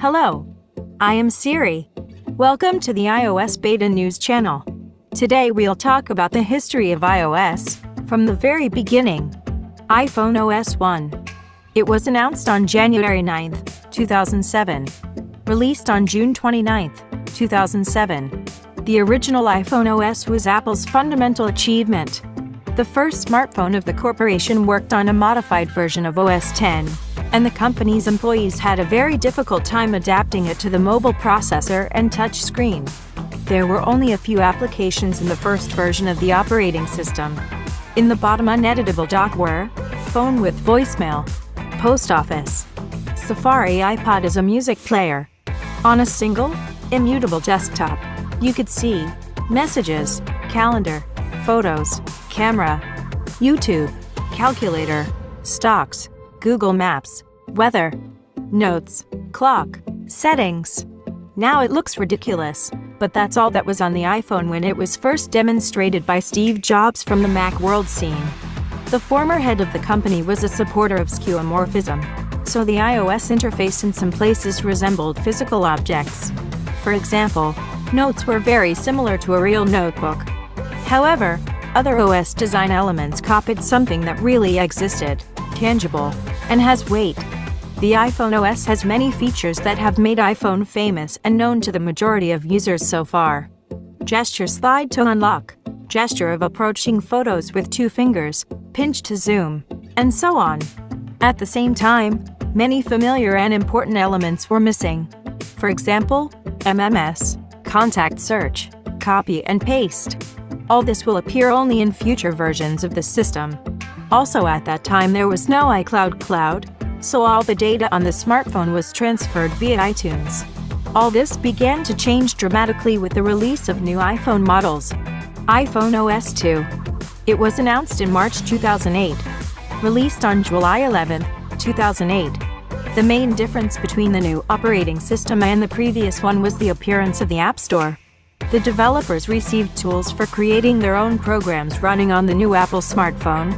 Hello, I am Siri. Welcome to the iOS Beta News channel. Today we'll talk about the history of iOS from the very beginning. iPhone OS 1. It was announced on January 9, 2007. Released on June 29, 2007. The original iPhone OS was Apple's fundamental achievement. The first smartphone of the corporation worked on a modified version of OS X, and the company's employees had a very difficult time adapting it to the mobile processor and touch screen. There were only a few applications in the first version of the operating system. In the bottom uneditable dock were phone with voicemail, post office, Safari iPod as a music player. On a single, immutable desktop, you could see messages, calendar, photos, camera, YouTube, calculator, stocks, Google Maps, weather, notes, clock, settings. Now it looks ridiculous, but that's all that was on the iPhone when it was first demonstrated by Steve Jobs from the Macworld scene. The former head of the company was a supporter of skeuomorphism, so the iOS interface in some places resembled physical objects. For example, notes were very similar to a real notebook. However, other OS design elements copied something that really existed, tangible, and has weight. The iPhone OS has many features that have made iPhone famous and known to the majority of users so far. Gesture slide to unlock, gesture of approaching photos with 2 fingers, pinch to zoom, and so on. At the same time, many familiar and important elements were missing. For example, MMS, contact search, copy and paste. All this will appear only in future versions of the system. Also at that time there was no iCloud Cloud, so all the data on the smartphone was transferred via iTunes. All this began to change dramatically with the release of new iPhone models. iPhone OS 2. It was announced in March 2008. Released on July 11, 2008. The main difference between the new operating system and the previous one was the appearance of the App Store. The developers received tools for creating their own programs running on the new Apple smartphone.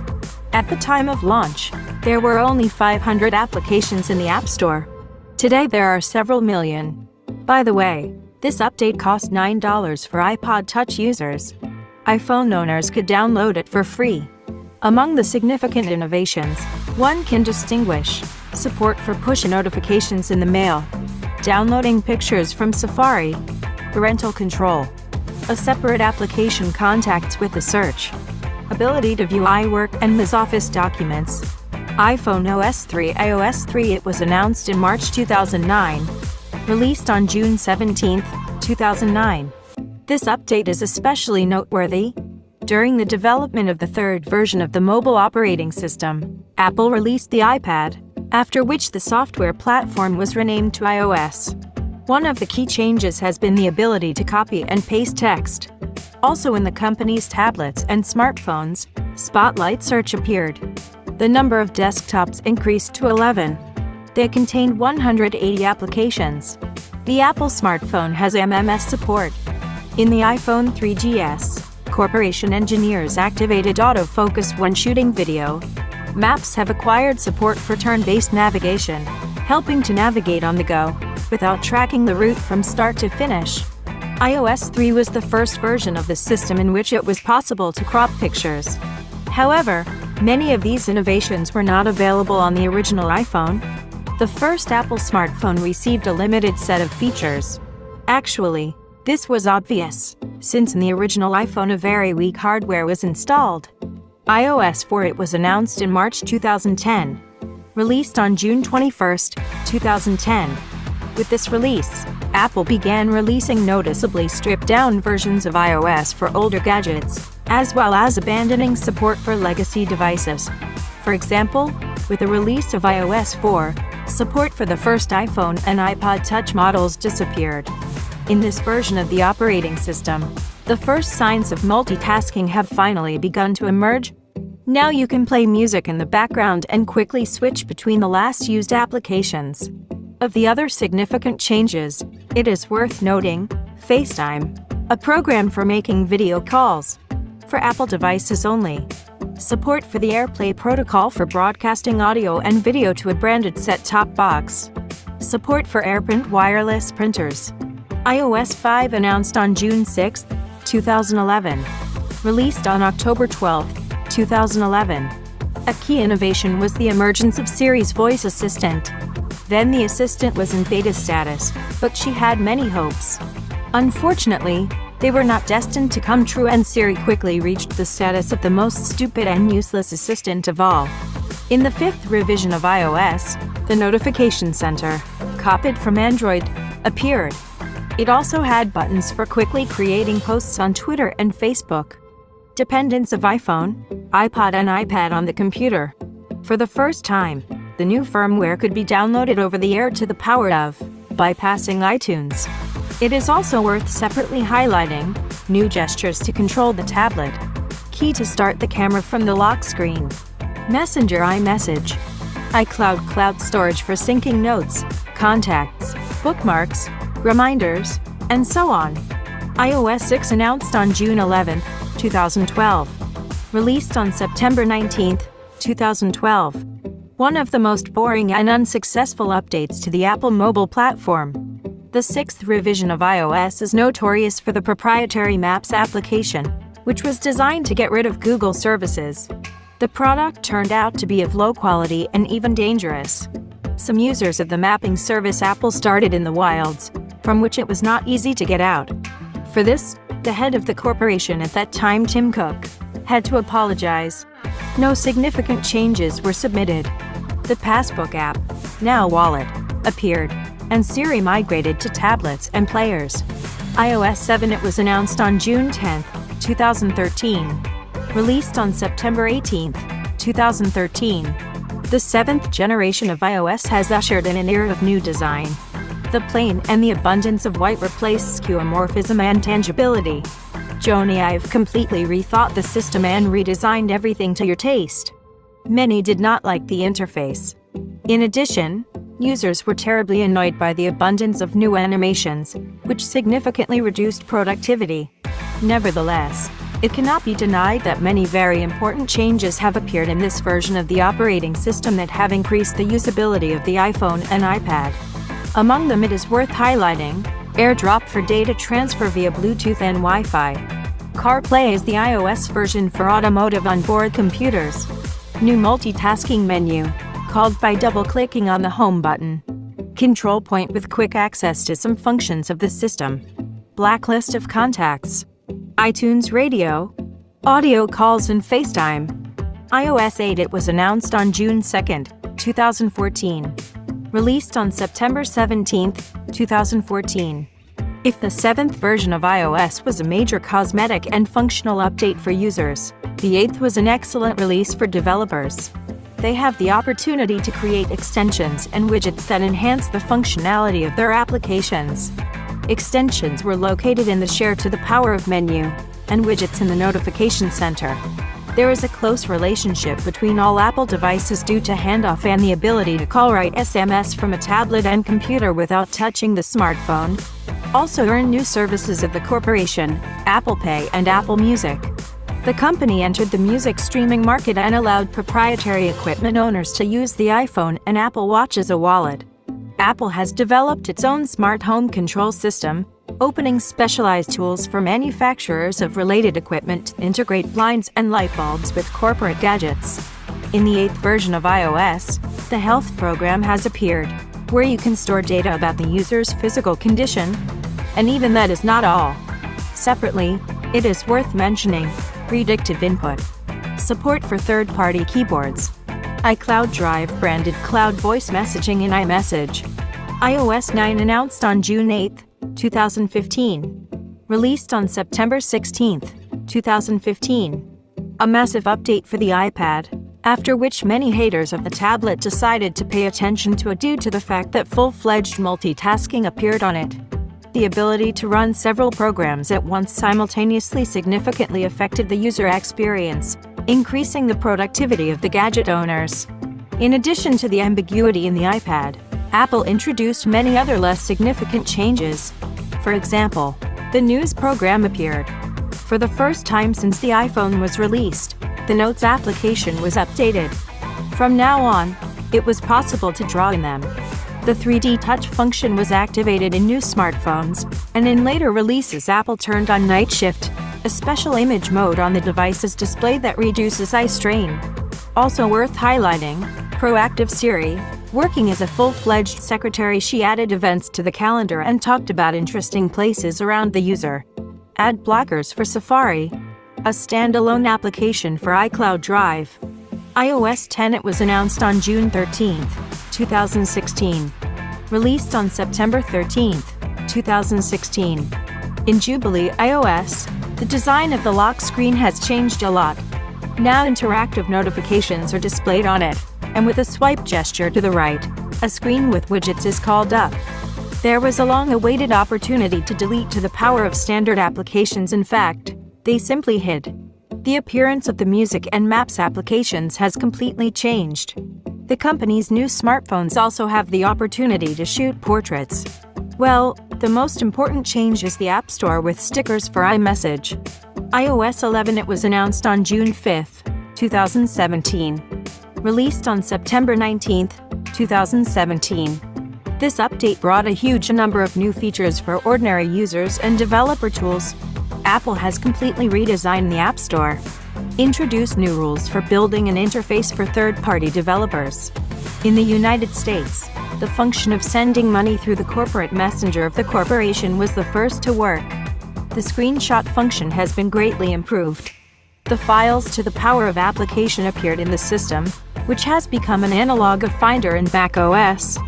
At the time of launch, there were only 500 applications in the App Store. Today there are several million. By the way, this update cost $9 for iPod Touch users. iPhone owners could download it for free. Among the significant innovations, one can distinguish support for push notifications in the mail, downloading pictures from Safari, parental control, a separate application contacts with the search, ability to view iWork and Ms. Office documents. iPhone OS 3 iOS 3 It was announced in March 2009, released on June 17, 2009. This update is especially noteworthy. During the development of the third version of the mobile operating system, Apple released the iPad, after which the software platform was renamed to iOS. One of the key changes has been the ability to copy and paste text. Also in the company's tablets and smartphones, Spotlight Search appeared. The number of desktops increased to 11. They contained 180 applications. The Apple smartphone has MMS support. In the iPhone 3GS, corporation engineers activated autofocus when shooting video. Maps have acquired support for turn-based navigation, helping to navigate on the go without tracking the route from start to finish. iOS 3 was the first version of the system in which it was possible to crop pictures. However, many of these innovations were not available on the original iPhone. The first Apple smartphone received a limited set of features. Actually, this was obvious, since in the original iPhone a very weak hardware was installed. iOS 4 It was announced in March 2010. Released on June 21, 2010. With this release, Apple began releasing noticeably stripped-down versions of iOS for older gadgets, as well as abandoning support for legacy devices. For example, with the release of iOS 4, support for the first iPhone and iPod Touch models disappeared. In this version of the operating system, the first signs of multitasking have finally begun to emerge. Now you can play music in the background and quickly switch between the last used applications. Of the other significant changes, it is worth noting FaceTime, a program for making video calls, for Apple devices only. Support for the AirPlay protocol for broadcasting audio and video to a branded set-top box. Support for AirPrint wireless printers. iOS 5 announced on June 6, 2011. Released on October 12, 2011. A key innovation was the emergence of Siri's voice assistant. Then the assistant was in beta status, but she had many hopes. Unfortunately, they were not destined to come true, and Siri quickly reached the status of the most stupid and useless assistant of all. In the 5th revision of iOS, the Notification Center, copied from Android, appeared. It also had buttons for quickly creating posts on Twitter and Facebook. Dependence of iPhone, iPod and iPad on the computer. For the first time, the new firmware could be downloaded over the air to the power of bypassing iTunes. It is also worth separately highlighting new gestures to control the tablet. Key to start the camera from the lock screen. Messenger iMessage. iCloud cloud storage for syncing notes, contacts, bookmarks, reminders, and so on. iOS 6 announced on June 11, 2012. Released on September 19, 2012. One of the most boring and unsuccessful updates to the Apple mobile platform. The 6th revision of iOS is notorious for the proprietary Maps application, which was designed to get rid of Google services. The product turned out to be of low quality and even dangerous. Some users of the mapping service Apple started in the wilds, from which it was not easy to get out. For this, the head of the corporation at that time, Tim Cook, had to apologize. No significant changes were submitted. The Passbook app, now Wallet, appeared, and Siri migrated to tablets and players. iOS 7 it was announced on June 10, 2013. Released on September 18, 2013. The 7th generation of iOS has ushered in an era of new design. The plain and the abundance of white replace skeuomorphism and tangibility. Jony, I've completely rethought the system and redesigned everything to your taste. Many did not like the interface. In addition, users were terribly annoyed by the abundance of new animations, which significantly reduced productivity. Nevertheless, it cannot be denied that many very important changes have appeared in this version of the operating system that have increased the usability of the iPhone and iPad. Among them, it is worth highlighting AirDrop for data transfer via Bluetooth and Wi-Fi. CarPlay is the iOS version for automotive onboard computers. New multitasking menu, called by double-clicking on the home button. Control point with quick access to some functions of the system. Blacklist of contacts. iTunes Radio, audio calls and FaceTime. iOS 8 it was announced on June 2, 2014. Released on September 17, 2014. If the 7th version of iOS was a major cosmetic and functional update for users, the 8th was an excellent release for developers. They have the opportunity to create extensions and widgets that enhance the functionality of their applications. Extensions were located in the Share to the Power of menu, and widgets in the Notification Center. There is a close relationship between all Apple devices due to handoff and the ability to write SMS from a tablet and computer without touching the smartphone. Also earn new services of the corporation, Apple Pay and Apple Music. The company entered the music streaming market and allowed proprietary equipment owners to use the iPhone and Apple Watch as a wallet. Apple has developed its own smart home control system, opening specialized tools for manufacturers of related equipment to integrate blinds and light bulbs with corporate gadgets. In the 8th version of iOS, the Health program has appeared, where you can store data about the user's physical condition. And even that is not all. Separately, it is worth mentioning predictive input. Support for third-party keyboards. iCloud Drive branded cloud voice messaging in iMessage. iOS 9 announced on June 8, 2015. Released on September 16, 2015. A massive update for the iPad, after which many haters of the tablet decided to pay attention to it due to the fact that full-fledged multitasking appeared on it. The ability to run several programs at once simultaneously significantly affected the user experience, increasing the productivity of the gadget owners. In addition to the ambiguity in the iPad, Apple introduced many other less significant changes. For example, the News program appeared. For the first time since the iPhone was released, the Notes application was updated. From now on, it was possible to draw in them. The 3D touch function was activated in new smartphones, and in later releases Apple turned on night shift, a special image mode on the device's display that reduces eye strain. Also worth highlighting, proactive Siri. Working as a full-fledged secretary, she added events to the calendar and talked about interesting places around the user. Ad blockers for Safari. A standalone application for iCloud Drive. iOS 10. It was announced on June 13, 2016. Released on September 13, 2016. In Jubilee iOS, the design of the lock screen has changed a lot. Now interactive notifications are displayed on it, and with a swipe gesture to the right, a screen with widgets is called up. There was a long-awaited opportunity to delete to the power of standard applications. In fact, they simply hid. The appearance of the music and maps applications has completely changed. The company's new smartphones also have the opportunity to shoot portraits. Well, the most important change is the App Store with stickers for iMessage. iOS 11. It was announced on June 5, 2017. Released on September 19, 2017. This update brought a huge number of new features for ordinary users and developer tools. Apple has completely redesigned the App Store. Introduced new rules for building an interface for third-party developers. In the United States, the function of sending money through the corporate messenger of the corporation was the first to work. The screenshot function has been greatly improved. The files to the power of application appeared in the system, which has become an analog of Finder in macOS.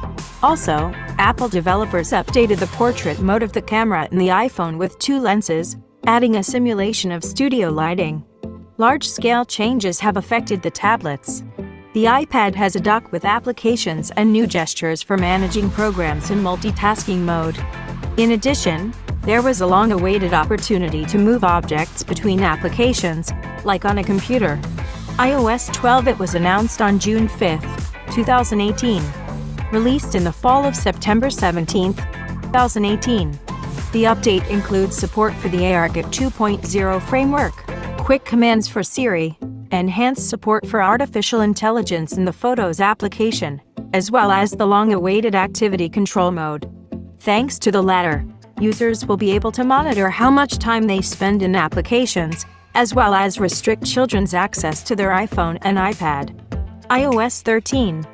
Also, Apple developers updated the portrait mode of the camera in the iPhone with 2 lenses, adding a simulation of studio lighting. Large-scale changes have affected the tablets. The iPad has a dock with applications and new gestures for managing programs in multitasking mode. In addition, there was a long-awaited opportunity to move objects between applications, like on a computer. iOS 12. It was announced on June 5, 2018. Released in the fall of September 17, 2018. The update includes support for the ARKit 2.0 framework, quick commands for Siri, enhanced support for artificial intelligence in the Photos application, as well as the long-awaited activity control mode. Thanks to the latter, users will be able to monitor how much time they spend in applications, as well as restrict children's access to their iPhone and iPad. iOS 13.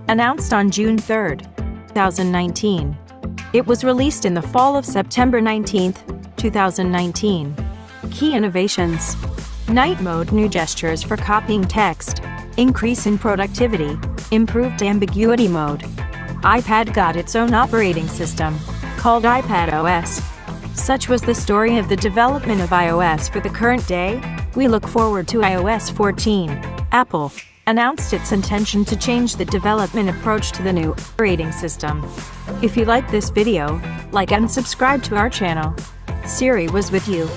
Announced on June 3, 2019. It was released in the fall of September 19, 2019. Key innovations. Night mode, new gestures for copying text, increase in productivity, improved ambiguity mode. iPad got its own operating system, called iPadOS. Such was the story of the development of iOS for the current day. We look forward to iOS 14. Apple announced its intention to change the development approach to the new operating system. If you like this video, like and subscribe to our channel. Siri was with you.